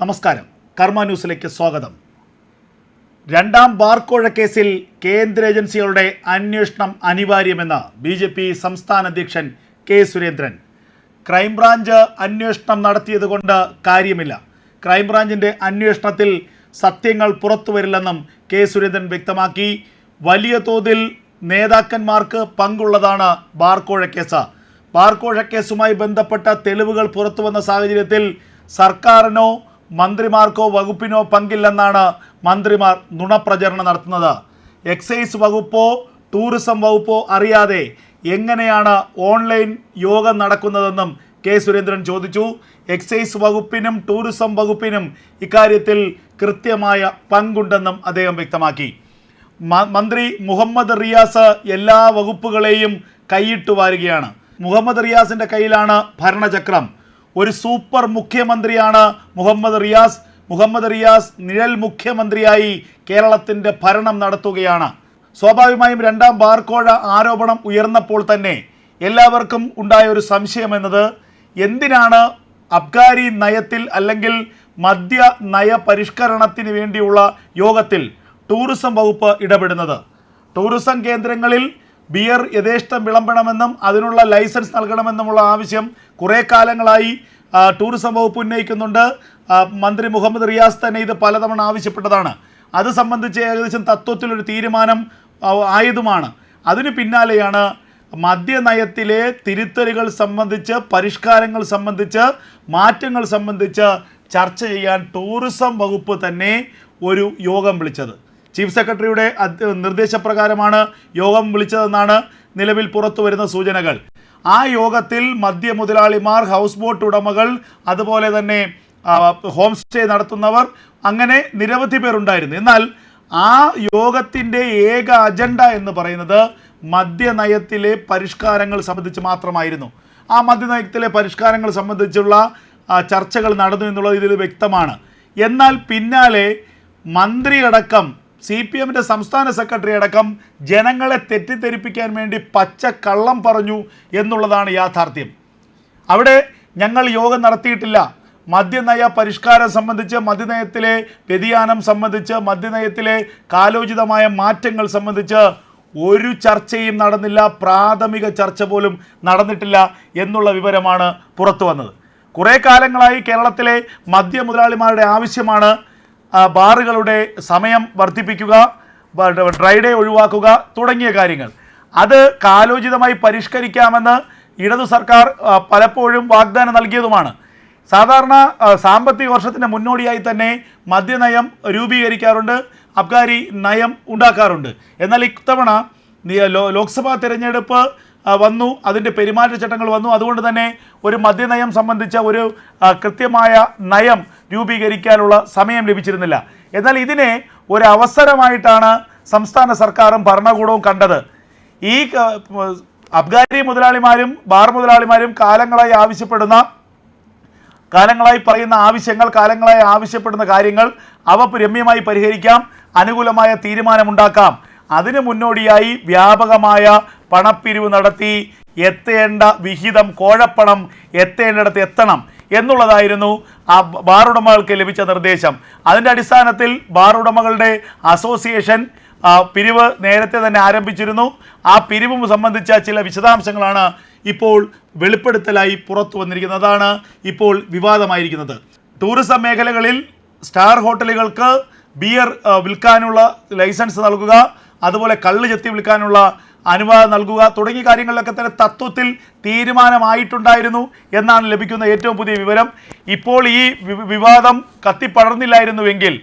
നമസ്കാരം, കർമ്മ ന്യൂസിലേക്ക് സ്വാഗതം. രണ്ടാം ബാർക്കോഴ കേസിൽ കേന്ദ്ര ഏജൻസികളുടെ അന്വേഷണം അനിവാര്യമെന്ന് BJP സംസ്ഥാന അധ്യക്ഷൻ കെ സുരേന്ദ്രൻ. ക്രൈംബ്രാഞ്ച് അന്വേഷണം നടത്തിയതുകൊണ്ട് കാര്യമില്ല. ക്രൈംബ്രാഞ്ചിൻ്റെ അന്വേഷണത്തിൽ സത്യങ്ങൾ പുറത്തുവരില്ലെന്നും കെ സുരേന്ദ്രൻ വ്യക്തമാക്കി. വലിയ തോതിൽ നേതാക്കന്മാർക്ക് പങ്കുള്ളതാണ് ബാർക്കോഴ കേസ്. ബാർക്കോഴ കേസുമായി ബന്ധപ്പെട്ട തെളിവുകൾ പുറത്തുവന്ന സാഹചര്യത്തിൽ സർക്കാരിനോ മന്ത്രിമാർക്കോ വകുപ്പിനോ പങ്കില്ലെന്നാണ് മന്ത്രിമാർ നുണപ്രചരണം നടത്തുന്നത്. എക്സൈസ് വകുപ്പോ ടൂറിസം വകുപ്പോ അറിയാതെ എങ്ങനെയാണ് ഓൺലൈൻ യോഗം നടക്കുന്നതെന്നും കെ സുരേന്ദ്രൻ ചോദിച്ചു. എക്സൈസ് വകുപ്പിനും ടൂറിസം വകുപ്പിനും ഇക്കാര്യത്തിൽ കൃത്യമായ പങ്കുണ്ടെന്നും അദ്ദേഹം വ്യക്തമാക്കി. മന്ത്രി മുഹമ്മദ് റിയാസ് എല്ലാ വകുപ്പുകളെയും കൈയിട്ട് വാരുകയാണ്. മുഹമ്മദ് റിയാസിൻ്റെ കയ്യിലാണ് ഭരണചക്രം. ഒരു സൂപ്പർ മുഖ്യമന്ത്രിയാണ് മുഹമ്മദ് റിയാസ്. മുഹമ്മദ് റിയാസ് നിഴൽ മുഖ്യമന്ത്രിയായി കേരളത്തിൻ്റെ ഭരണം നടത്തുകയാണ്. സ്വാഭാവികമായും രണ്ടാം ബാർക്കോഴ ആരോപണം ഉയർന്നപ്പോൾ തന്നെ എല്ലാവർക്കും ഉണ്ടായ ഒരു സംശയം എന്നത്, എന്തിനാണ് അബ്കാരി നയത്തിൽ അല്ലെങ്കിൽ മദ്യ നയ പരിഷ്കരണത്തിന് വേണ്ടിയുള്ള യോഗത്തിൽ ടൂറിസം വകുപ്പ് ഇടപെടുന്നത്? ടൂറിസം കേന്ദ്രങ്ങളിൽ ബിയർ യഥേഷ്ടം വിളമ്പണമെന്നും അതിനുള്ള ലൈസൻസ് നൽകണമെന്നുമുള്ള ആവശ്യം കുറേ കാലങ്ങളായി ടൂറിസം വകുപ്പ് ഉന്നയിക്കുന്നുണ്ട്. മന്ത്രി മുഹമ്മദ് റിയാസ് തന്നെ ഇത് പലതവണ ആവശ്യപ്പെട്ടതാണ്. അത് സംബന്ധിച്ച് ഏകദേശം തത്വത്തിലൊരു തീരുമാനം ആയതുമാണ്. അതിനു പിന്നാലെയാണ് മദ്യനയത്തിലെ തിരുത്തലുകൾ സംബന്ധിച്ച്, പരിഷ്കാരങ്ങൾ സംബന്ധിച്ച്, മാറ്റങ്ങൾ സംബന്ധിച്ച് ചർച്ച ചെയ്യാൻ ടൂറിസം വകുപ്പ് തന്നെ ഒരു യോഗം വിളിച്ചത്. ചീഫ് സെക്രട്ടറിയുടെ നിർദ്ദേശപ്രകാരമാണ് യോഗം വിളിച്ചതെന്നാണ് നിലവിൽ പുറത്തു വരുന്ന സൂചനകൾ. ആ യോഗത്തിൽ മദ്യ മുതലാളിമാർ, ഹൗസ് ബോട്ട് ഉടമകൾ, അതുപോലെ തന്നെ ഹോം സ്റ്റേ നടത്തുന്നവർ, അങ്ങനെ നിരവധി പേരുണ്ടായിരുന്നു. എന്നാൽ ആ യോഗത്തിൻ്റെ ഏക അജണ്ട എന്ന് പറയുന്നത് മദ്യനയത്തിലെ പരിഷ്കാരങ്ങൾ സംബന്ധിച്ച് മാത്രമായിരുന്നു. ആ മദ്യനയത്തിലെ പരിഷ്കാരങ്ങൾ സംബന്ധിച്ചുള്ള ചർച്ചകൾ നടന്നു എന്നുള്ളത് ഇതിൽ വ്യക്തമാണ്. എന്നാൽ പിന്നാലെ മന്ത്രിയടക്കം, CPMൻ്റെ സംസ്ഥാന സെക്രട്ടറി അടക്കം ജനങ്ങളെ തെറ്റിദ്ധരിപ്പിക്കാൻ വേണ്ടി പച്ചക്കള്ളം പറഞ്ഞു എന്നുള്ളതാണ് യാഥാർത്ഥ്യം. അവിടെ ഞങ്ങൾ യോഗം നടത്തിയിട്ടില്ല, മദ്യനയ പരിഷ്കാരം സംബന്ധിച്ച്, മദ്യനയത്തിലെ വ്യതിയാനം സംബന്ധിച്ച്, മദ്യനയത്തിലെ കാലോചിതമായ മാറ്റങ്ങൾ സംബന്ധിച്ച് ഒരു ചർച്ചയും നടന്നില്ല, പ്രാഥമിക ചർച്ച പോലും നടന്നിട്ടില്ല എന്നുള്ള വിവരമാണ് പുറത്തു വന്നത്. കുറേ കാലങ്ങളായി കേരളത്തിലെ മദ്യ മുതലാളിമാരുടെ ആവശ്യമാണ് ബാറുകളുടെ സമയം വർദ്ധിപ്പിക്കുക, ഡ്രൈ ഡേ ഒഴിവാക്കുക തുടങ്ങിയ കാര്യങ്ങൾ. അത് കാലോചിതമായി പരിഷ്കരിക്കാമെന്ന് ഇടതു സർക്കാർ പലപ്പോഴും വാഗ്ദാനം നൽകിയതുമാണ്. സാധാരണ സാമ്പത്തിക വർഷത്തിന് മുന്നോടിയായി തന്നെ മദ്യനയം രൂപീകരിക്കാറുണ്ട്, അബ്കാരി നയം ഉണ്ടാക്കാറുണ്ട്. എന്നാൽ ഇത്തവണ ലോക്സഭാ തിരഞ്ഞെടുപ്പ് വന്നു, അതിൻ്റെ പെരുമാറ്റച്ചട്ടങ്ങൾ വന്നു. അതുകൊണ്ട് തന്നെ ഒരു മദ്യനയം സംബന്ധിച്ച ഒരു കൃത്യമായ നയം രൂപീകരിക്കാനുള്ള സമയം ലഭിച്ചിരുന്നില്ല. എന്നാൽ ഇതിനെ ഒരു അവസരമായിട്ടാണ് സംസ്ഥാന സർക്കാരും ഭരണകൂടവും കണ്ടത്. ഈ അബ്കാരി മുതലാളിമാരും ബാർ മുതലാളിമാരും കാലങ്ങളായി പറയുന്ന ആവശ്യങ്ങൾ, കാലങ്ങളായി ആവശ്യപ്പെടുന്ന കാര്യങ്ങൾ, അവ രമ്യമായി പരിഹരിക്കാം, അനുകൂലമായ തീരുമാനമുണ്ടാക്കാം. അതിന് മുന്നോടിയായി വ്യാപകമായ പണപ്പിരിവ് നടത്തി എത്തേണ്ട വിഹിതം, കോഴപ്പണം എത്തേണ്ടിടത്ത് എത്തണം എന്നുള്ളതായിരുന്നു ആ ബാർ ഉടമകൾക്ക് ലഭിച്ച നിർദ്ദേശം. അതിൻ്റെ അടിസ്ഥാനത്തിൽ ബാർ ഉടമകളുടെ അസോസിയേഷൻ പിരിവ് നേരത്തെ തന്നെ ആരംഭിച്ചിരുന്നു. ആ പിരിവും സംബന്ധിച്ച ചില വിശദാംശങ്ങളാണ് ഇപ്പോൾ വെളിപ്പെടുത്തലായി പുറത്തു വന്നിരിക്കുന്നത്. അതാണ് ഇപ്പോൾ വിവാദമായിരിക്കുന്നത്. ടൂറിസം മേഖലകളിൽ സ്റ്റാർ ഹോട്ടലുകൾക്ക് ബിയർ വിൽക്കാനുള്ള ലൈസൻസ് നൽകുക, അതുപോലെ കള്ള് ചെത്തി വിൽക്കാനുള്ള അനുവാദം നൽകുക തുടങ്ങിയ കാര്യങ്ങളിലൊക്കെ തന്നെ തത്വത്തിൽ തീരുമാനമായിട്ടുണ്ടായിരുന്നു എന്നാണ് ലഭിക്കുന്ന ഏറ്റവും പുതിയ വിവരം. ഇപ്പോൾ ഈ വിവാദം കത്തിപ്പടർന്നില്ലായിരുന്നുവെങ്കിൽ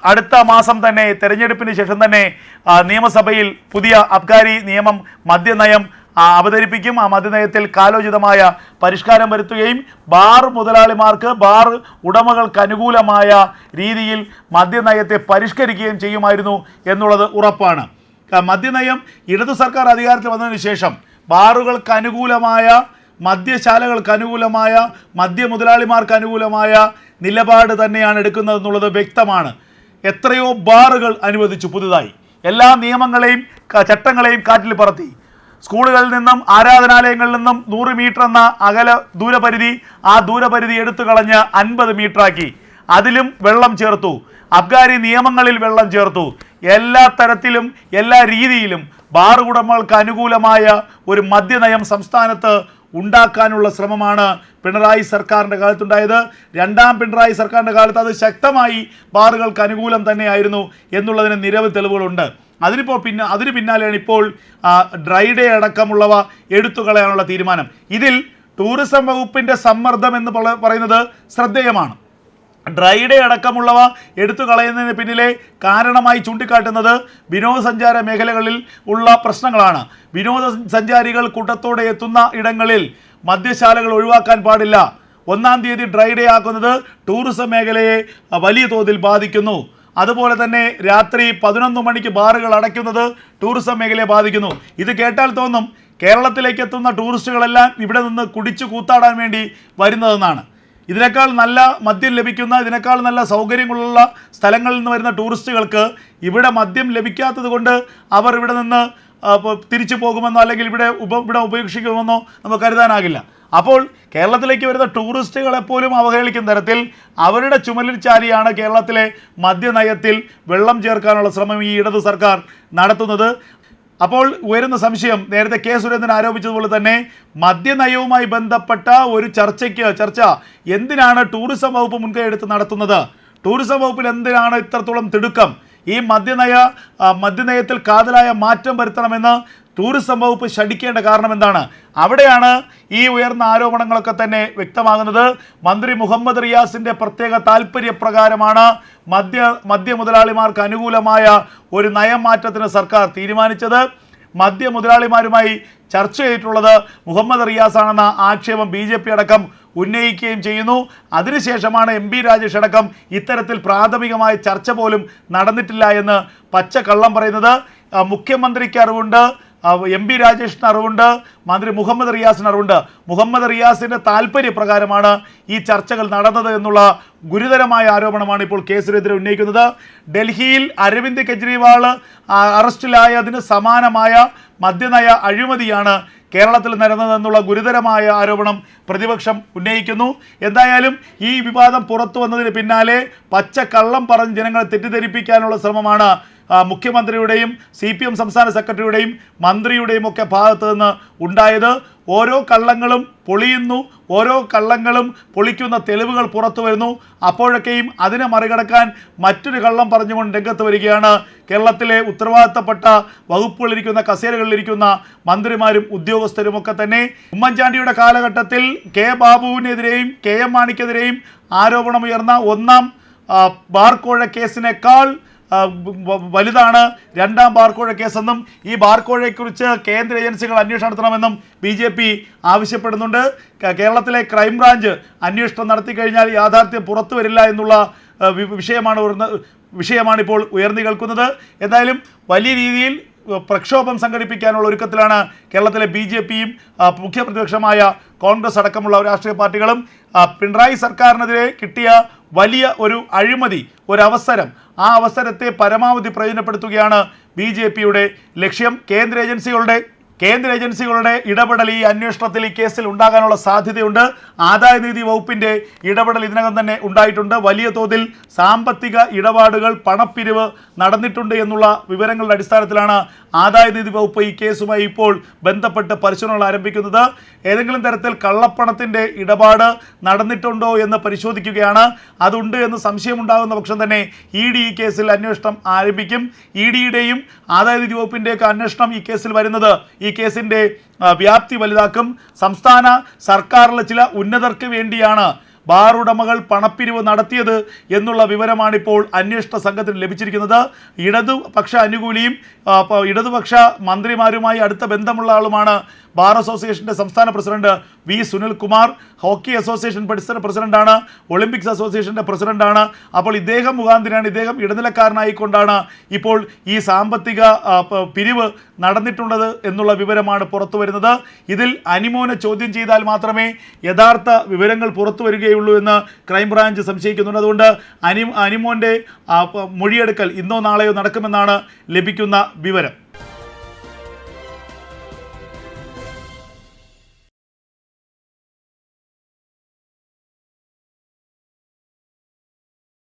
അടുത്ത മാസം തന്നെ, തെരഞ്ഞെടുപ്പിന് ശേഷം തന്നെ നിയമസഭയിൽ പുതിയ അബ്കാരി നിയമം, മദ്യനയം അവതരിപ്പിക്കും. ആ മദ്യനയത്തിൽ കാലോചിതമായ പരിഷ്കാരം വരുത്തുകയും ബാർ മുതലാളിമാർക്ക്, ബാർ ഉടമകൾക്ക് അനുകൂലമായ രീതിയിൽ മദ്യനയത്തെ പരിഷ്കരിക്കുകയും ചെയ്യുമായിരുന്നു എന്നുള്ളത് ഉറപ്പാണ്. മദ്യനയം ഇടതു സർക്കാർ അധികാരത്തിൽ വന്നതിന് ശേഷം ബാറുകൾക്ക് അനുകൂലമായ, മദ്യശാലകൾക്ക് അനുകൂലമായ, മദ്യ മുതലാളിമാർക്ക് അനുകൂലമായ നിലപാട് തന്നെയാണ് എടുക്കുന്നതെന്നുള്ളത് വ്യക്തമാണ്. എത്രയോ ബാറുകൾ അനുവദിച്ചു പുതുതായി. എല്ലാ നിയമങ്ങളെയും ചട്ടങ്ങളെയും കാറ്റിൽ പറത്തി. സ്കൂളുകളിൽ നിന്നും ആരാധനാലയങ്ങളിൽ നിന്നും 100 മീറ്റർ എന്ന ദൂരപരിധി എടുത്തു കളഞ്ഞ് 50 മീറ്ററാക്കി. അതിലും വെള്ളം ചേർത്തു, അബ്കാരി നിയമങ്ങളിൽ വെള്ളം ചേർത്തു. എല്ലാ തരത്തിലും എല്ലാ രീതിയിലും ബാർ ഉടമകൾക്ക് അനുകൂലമായ ഒരു മദ്യനയം സംസ്ഥാനത്ത് ഉണ്ടാക്കാനുള്ള ശ്രമമാണ് പിണറായി സർക്കാരിൻ്റെ കാലത്തുണ്ടായത്. രണ്ടാം പിണറായി സർക്കാരിൻ്റെ കാലത്ത് അത് ശക്തമായി ബാറുകൾക്ക് അനുകൂലം തന്നെയായിരുന്നു എന്നുള്ളതിന് നിരവധി തെളിവുകളുണ്ട്. അതിന് പിന്നാലെയാണ് ഇപ്പോൾ ഡ്രൈ ഡേ അടക്കമുള്ളവ എടുത്തു കളയാനുള്ള തീരുമാനം. ഇതിൽ ടൂറിസം വകുപ്പിൻ്റെ സമ്മർദ്ദം എന്ന് പറയുന്നത് ശ്രദ്ധേയമാണ്. ഡ്രൈ ഡേ അടക്കമുള്ളവ എടുത്തു കളയുന്നതിന് പിന്നിലെ കാരണമായി ചൂണ്ടിക്കാട്ടുന്നത് വിനോദസഞ്ചാര മേഖലകളിൽ ഉള്ള പ്രശ്നങ്ങളാണ്. വിനോദസഞ്ചാരികൾ കൂട്ടത്തോടെ എത്തുന്ന ഇടങ്ങളിൽ മദ്യശാലകൾ ഒഴിവാക്കാൻ പാടില്ല. 1-ാം തീയതി ഡ്രൈ ഡേ ആക്കുന്നത് ടൂറിസം മേഖലയെ വലിയ തോതിൽ ബാധിക്കുന്നു. അതുപോലെ തന്നെ രാത്രി 11 മണിക്ക് ബാറുകൾ അടയ്ക്കുന്നത് ടൂറിസം മേഖലയെ ബാധിക്കുന്നു. ഇത് കേട്ടാൽ തോന്നും കേരളത്തിലേക്ക് എത്തുന്ന ടൂറിസ്റ്റുകളെല്ലാം ഇവിടെ നിന്ന് കുടിച്ചു കൂത്താടാൻ വേണ്ടി വരുന്നതെന്നാണ്. ഇതിനേക്കാൾ നല്ല മദ്യം ലഭിക്കുന്ന, ഇതിനേക്കാൾ നല്ല സൗകര്യങ്ങളുള്ള സ്ഥലങ്ങളിൽ നിന്ന് വരുന്ന ടൂറിസ്റ്റുകൾക്ക് ഇവിടെ മദ്യം ലഭിക്കാത്തത് കൊണ്ട് അവർ ഇവിടെ നിന്ന് തിരിച്ചു പോകുമെന്നോ അല്ലെങ്കിൽ ഇവിടെ ഉപേക്ഷിക്കുമെന്നോ നമുക്ക് കരുതാനാകില്ല. അപ്പോൾ കേരളത്തിലേക്ക് വരുന്ന ടൂറിസ്റ്റുകളെപ്പോലും അവഹേളിക്കുന്ന തരത്തിൽ അവരുടെ ചുമലിൽ ചാരിയാണ് കേരളത്തിലെ മദ്യനയത്തിൽ വെള്ളം ചേർക്കാനുള്ള ശ്രമം ഈ ഇടതു സർക്കാർ നടത്തുന്നത്. അപ്പോൾ ഉയരുന്ന സംശയം, നേരത്തെ കെ സുരേന്ദ്രൻ ആരോപിച്ചതുപോലെ തന്നെ മദ്യനയവുമായി ബന്ധപ്പെട്ട ഒരു ചർച്ച എന്തിനാണ് ടൂറിസം വകുപ്പ് മുൻകൈ എടുത്ത് നടത്തുന്നത്? ടൂറിസം വകുപ്പിൽ എന്തിനാണ് ഇത്രത്തോളം തിടുക്കം? ഈ മദ്യനയത്തിൽ കാതലായ മാറ്റം വരുത്തണമെന്ന് ടൂറിസം വകുപ്പ് ശഠിക്കേണ്ട കാരണം എന്താണ്? അവിടെയാണ് ഈ ഉയർന്ന ആരോപണങ്ങളൊക്കെ തന്നെ വ്യക്തമാകുന്നത്. മന്ത്രി മുഹമ്മദ് റിയാസിൻ്റെ പ്രത്യേക താല്പര്യപ്രകാരമാണ് മദ്യ മുതലാളിമാർക്ക് അനുകൂലമായ ഒരു നയമാറ്റത്തിന് സർക്കാർ തീരുമാനിച്ചത്. മദ്യ മുതലാളിമാരുമായി ചർച്ച ചെയ്തിട്ടുള്ളത് മുഹമ്മദ് റിയാസാണെന്ന ആക്ഷേപം BJP അടക്കം ഉന്നയിക്കുകയും ചെയ്യുന്നു. അതിനുശേഷമാണ് MP രാജേഷ് അടക്കം ഇത്തരത്തിൽ പ്രാഥമികമായ ചർച്ച പോലും നടന്നിട്ടില്ല എന്ന് പച്ചക്കള്ളം പറയുന്നത്. മുഖ്യമന്ത്രിക്ക് അറിവുണ്ട്, MP രാജേഷിന് അറിവുണ്ട്, മന്ത്രി മുഹമ്മദ് റിയാസിന് അറിവുണ്ട്. മുഹമ്മദ് റിയാസിൻ്റെ താല്പര്യപ്രകാരമാണ് ഈ ചർച്ചകൾ നടന്നത് എന്നുള്ള ഗുരുതരമായ ആരോപണമാണ് ഇപ്പോൾ കെ സുരേന്ദ്രൻ ഉന്നയിക്കുന്നത്. ഡൽഹിയിൽ അരവിന്ദ് കെജ്രിവാൾ അറസ്റ്റിലായതിന് സമാനമായ മദ്യനയ അഴിമതിയാണ് കേരളത്തിൽ നടന്നതെന്നുള്ള ഗുരുതരമായ ആരോപണം പ്രതിപക്ഷം ഉന്നയിക്കുന്നു. എന്തായാലും ഈ വിവാദം പുറത്തു വന്നതിന് പിന്നാലെ പച്ചക്കള്ളം പറഞ്ഞ് ജനങ്ങളെ തെറ്റിദ്ധരിപ്പിക്കാനുള്ള ശ്രമമാണ് മുഖ്യമന്ത്രിയുടെയും CPM സംസ്ഥാന സെക്രട്ടറിയുടെയും മന്ത്രിയുടെയും ഒക്കെ ഭാഗത്തു നിന്ന് ഉണ്ടായത്. ഓരോ കള്ളങ്ങളും പൊളിയുന്നു, ഓരോ കള്ളങ്ങളും പൊളിക്കുന്ന തെളിവുകൾ പുറത്തു വരുന്നു. അപ്പോഴൊക്കെയും അതിനെ മറികടക്കാൻ മറ്റൊരു കള്ളം പറഞ്ഞുകൊണ്ട് രംഗത്ത് വരികയാണ് കേരളത്തിലെ ഉത്തരവാദിത്തപ്പെട്ട വകുപ്പുകളിലിരിക്കുന്ന കസേരകളിലിരിക്കുന്ന മന്ത്രിമാരും ഉദ്യോഗസ്ഥരും ഒക്കെ തന്നെ. ഉമ്മൻചാണ്ടിയുടെ കാലഘട്ടത്തിൽ കെ ബാബുവിനെതിരെയും KM മാണിക്കെതിരെയും ആരോപണമുയർന്ന 1-ാം ബാർക്കോഴ കേസിനേക്കാൾ വലുതാണ് 2-ാം ബാർക്കോഴ കേസെന്നും ഈ ബാർക്കോഴയെക്കുറിച്ച് കേന്ദ്ര ഏജൻസികൾ അന്വേഷണം നടത്തണമെന്നും BJP ആവശ്യപ്പെടുന്നുണ്ട്. കേരളത്തിലെ ക്രൈംബ്രാഞ്ച് അന്വേഷണം നടത്തി കഴിഞ്ഞാൽ യാഥാർത്ഥ്യം പുറത്തു വരില്ല എന്നുള്ള വിഷയമാണ് ഇപ്പോൾ ഉയർന്നു കേൾക്കുന്നത്. എന്തായാലും വലിയ രീതിയിൽ പ്രക്ഷോഭം സംഘടിപ്പിക്കാനുള്ള ഒരുക്കത്തിലാണ് കേരളത്തിലെ BJPയും മുഖ്യപ്രതിപക്ഷമായ കോൺഗ്രസ് അടക്കമുള്ള രാഷ്ട്രീയ പാർട്ടികളും. പിണറായി സർക്കാരിനെതിരെ കിട്ടിയ വലിയ ഒരു അഴിമതി, ഒരവസരം, ആ അവസരത്തെ പരമാവധി പ്രയോജനപ്പെടുത്തുകയാണ് BJPയുടെ ലക്ഷ്യം. കേന്ദ്ര ഏജൻസികളുടെ ഇടപെടൽ ഈ അന്വേഷണത്തിൽ, ഈ കേസിൽ ഉണ്ടാകാനുള്ള സാധ്യതയുണ്ട്. ആദായനികുതി വകുപ്പിൻ്റെ ഇടപെടൽ ഇതിനകം തന്നെ ഉണ്ടായിട്ടുണ്ട്. വലിയ തോതിൽ സാമ്പത്തിക ഇടപാടുകൾ, പണപ്പിരിവ് നടന്നിട്ടുണ്ട് എന്നുള്ള വിവരങ്ങളുടെ അടിസ്ഥാനത്തിലാണ് ആദായനികുതി വകുപ്പ് ഈ കേസുമായി ഇപ്പോൾ ബന്ധപ്പെട്ട് പരിശോധനകൾ ആരംഭിക്കുന്നത്. ഏതെങ്കിലും തരത്തിൽ കള്ളപ്പണത്തിൻ്റെ ഇടപാട് നടന്നിട്ടുണ്ടോ എന്ന് പരിശോധിക്കുകയാണ്. അതുണ്ട് എന്ന് സംശയമുണ്ടാകുന്ന പക്ഷം തന്നെ ED ഈ കേസിൽ അന്വേഷണം ആരംഭിക്കും. EDയുടെയും ആദായനികുതി വകുപ്പിൻ്റെയൊക്കെ അന്വേഷണം ഈ കേസിൽ വരുന്നത് ഈ കേസിൻ്റെ വ്യാപ്തി വലുതാക്കും. സംസ്ഥാന സർക്കാരിലെ ചില ഉന്നതർക്ക് വേണ്ടിയാണ് ബാർ ഉടമകൾ പണപ്പിരിവ് നടത്തിയത് എന്നുള്ള വിവരമാണിപ്പോൾ അന്വേഷണ സംഘത്തിന് ലഭിച്ചിരിക്കുന്നത്. ഇടതുപക്ഷ അനുകൂലിയും ഇടതുപക്ഷ മന്ത്രിമാരുമായി അടുത്ത ബന്ധമുള്ള ആളുമാണ് ബാർ അസോസിയേഷൻ്റെ സംസ്ഥാന president V. Sunilkumar. Hockey association പ്രസിഡന്റാണ്, ഒളിമ്പിക്സ് അസോസിയേഷൻ്റെ പ്രസിഡന്റാണ്. അപ്പോൾ ഇദ്ദേഹം മുഖാന്തിരാണ്, ഇദ്ദേഹം ഇടനിലക്കാരനായിക്കൊണ്ടാണ് ഇപ്പോൾ ഈ സാമ്പത്തിക പിരിവ് നടന്നിട്ടുള്ളത് എന്നുള്ള വിവരമാണ് പുറത്തു വരുന്നത്. ഇതിൽ അനിമോനെ ചോദ്യം ചെയ്താൽ മാത്രമേ യഥാർത്ഥ വിവരങ്ങൾ പുറത്തു വരികയുള്ളൂ എന്ന് ക്രൈംബ്രാഞ്ച് സംശയിക്കുന്നുണ്ട്. അതുകൊണ്ട് അനിമോൻ്റെ മൊഴിയെടുക്കൽ ഇന്നോ നാളെയോ നടക്കുമെന്നാണ് ലഭിക്കുന്ന വിവരം.